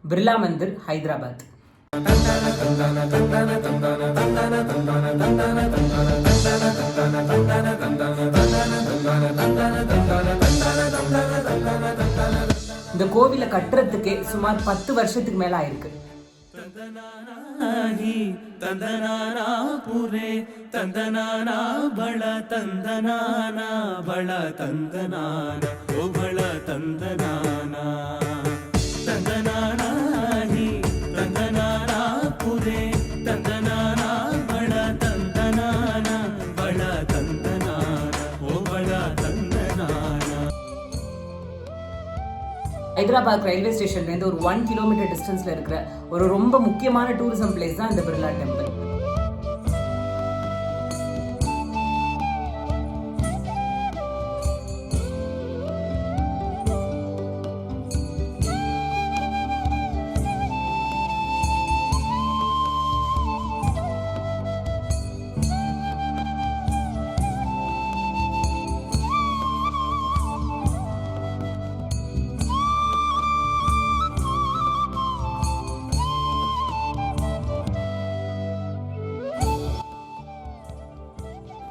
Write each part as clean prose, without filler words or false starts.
பிர்லா மந்திர், ஹைதராபாத். இந்த கோவிலை கட்டுறதுக்கே சுமார் 10 வருஷத்துக்கு மேல ஆயிருக்கு. தந்தனானா புரே தந்தனானா பள தந்தனானா பள தந்தனானா ஓ பள தந்தனானா தந்தனானா ஹி தந்தனானா புரே தந்தனானா பள தந்தனானா பள தந்தனானா ஓ பள தந்தனானா. ஹைதராபாத் ரயில்வே ஸ்டேஷன்லேருந்து ஒரு 1 கிலோமீட்டர் டிஸ்டன்ஸ்ல இருக்கிற ஒரு ரொம்ப முக்கியமான டூரிசம் பிளேஸ் தான் இந்த பிர்லா டெம்பிள்.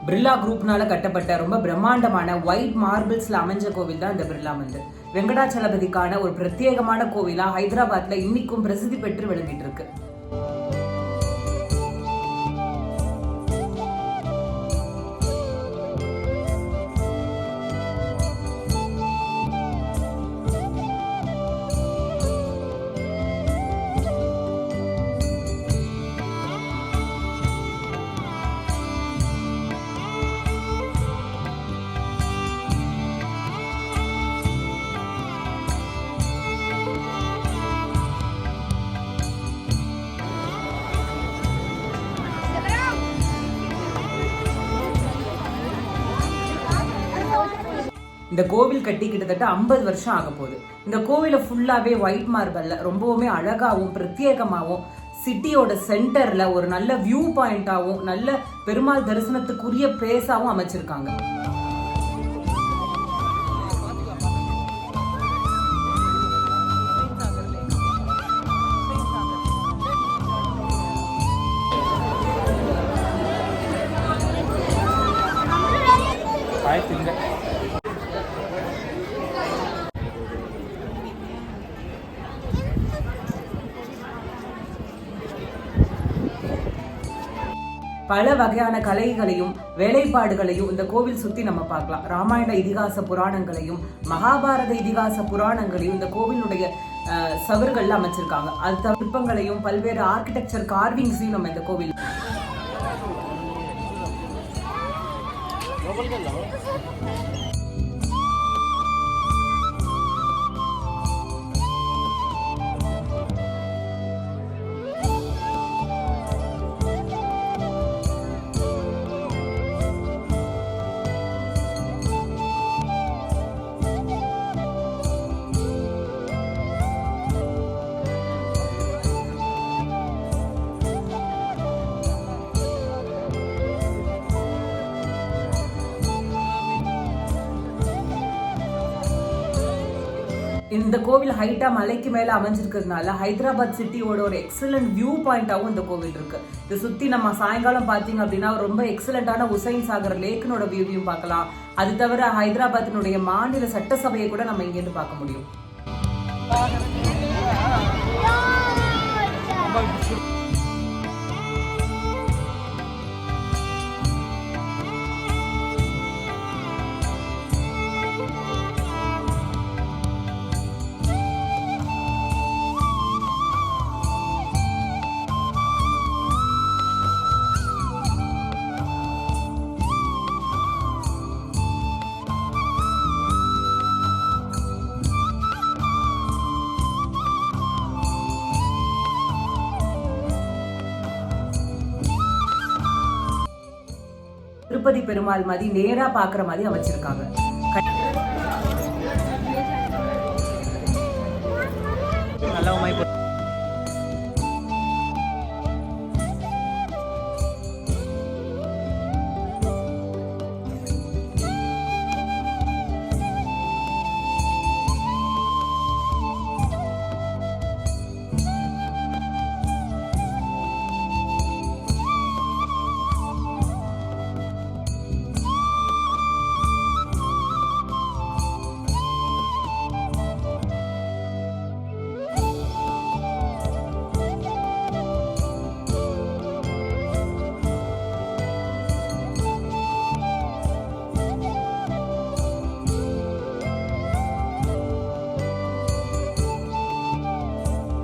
பிர்லா குரூப்னால கட்டப்பட்ட ரொம்ப பிரம்மாண்டமான ஒயிட் மார்பிள்ஸ்ல அமைஞ்ச கோவில் தான் இந்த பிர்லா மந்திர். வெங்கடாச்சலபதிக்கான ஒரு பிரத்யேகமான கோவிலா ஹைதராபாத்ல இன்னைக்கும் பிரசித்தி பெற்று விளங்கிட்டு இருக்கு. இந்த கோவில் கட்டி கிட்டத்தட்ட 50 வருஷம் ஆக போகுது. இந்த கோவில ஃபுல்லாவே ஒயிட் மார்பல்ல ரொம்பவுமே அழகாவும் பிரத்யேகமாவும் சிட்டியோட சென்டர்ல ஒரு நல்ல வியூ பாயிண்டாவும் நல்ல பெருமாள் தரிசனத்துக்குரிய பிளேஸாவும் அமைச்சிருக்காங்க. பல வகையான கலைகளையும் வேலைப்பாடுகளையும் இந்த கோவில் சுத்தி நம்ம பார்க்கலாம். ராமாயண இதிகாச புராணங்களையும் மகாபாரத இதிகாச புராணங்களையும் இந்த கோவிலுடைய சவர்கள்ல அமைச்சிருக்காங்க. அது சிற்பங்களையும் பல்வேறு ஆர்கிடெக்சர் கார்விங்ஸையும் நம்ம இந்த கோவில் இந்த கோவில் ஹைட்டா மலைக்கு மேல அமைஞ்சிருக்கிறதுனால ஹைதராபாத் சிட்டியோட ஒரு எக்ஸலண்ட் வியூ பாயிண்டாவும் இந்த கோவில் இருக்கு. இதை சுத்தி நம்ம சாயங்காலம் பாத்தீங்க அப்படின்னா ரொம்ப எக்ஸலண்டான உசைன் சாகர் லேக்கினோட வியூவையும் பார்க்கலாம். அது தவிர ஹைதராபாத்தினுடைய மாநில சட்டசபையை கூட நம்ம இங்கிருந்து பார்க்க முடியும். திருப்பதி பெருமாள் மாதிரி நேரா பாக்குற மாதிரி அமைச்சிருக்காங்க.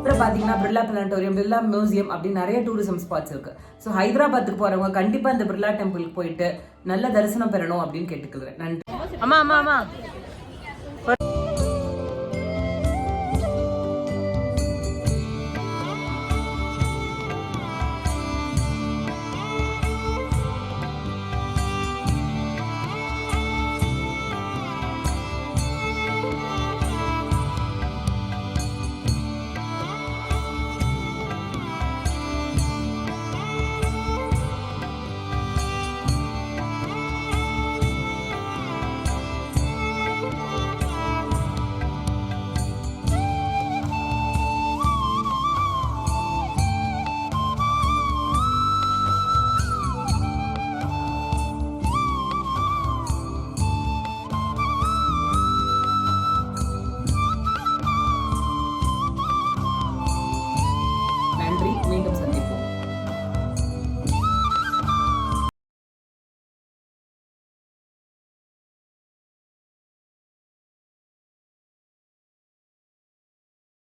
அப்புறம் பாத்தீங்கன்னா பிர்லா பிளானட்டோரியம், பிர்லா மியூசியம் அப்படின்னு நிறைய டூரிசம் ஸ்பாட்ஸ் இருக்கு. ஸோ ஹைதராபாத்துக்கு போறவங்க கண்டிப்பா இந்த பிர்லா டெம்பிளுக்கு போயிட்டு நல்ல தரிசனம் பெறணும் அப்படின்னு கேட்டுக்கிறேன். நன்றி. அம்மா அம்மா அம்மா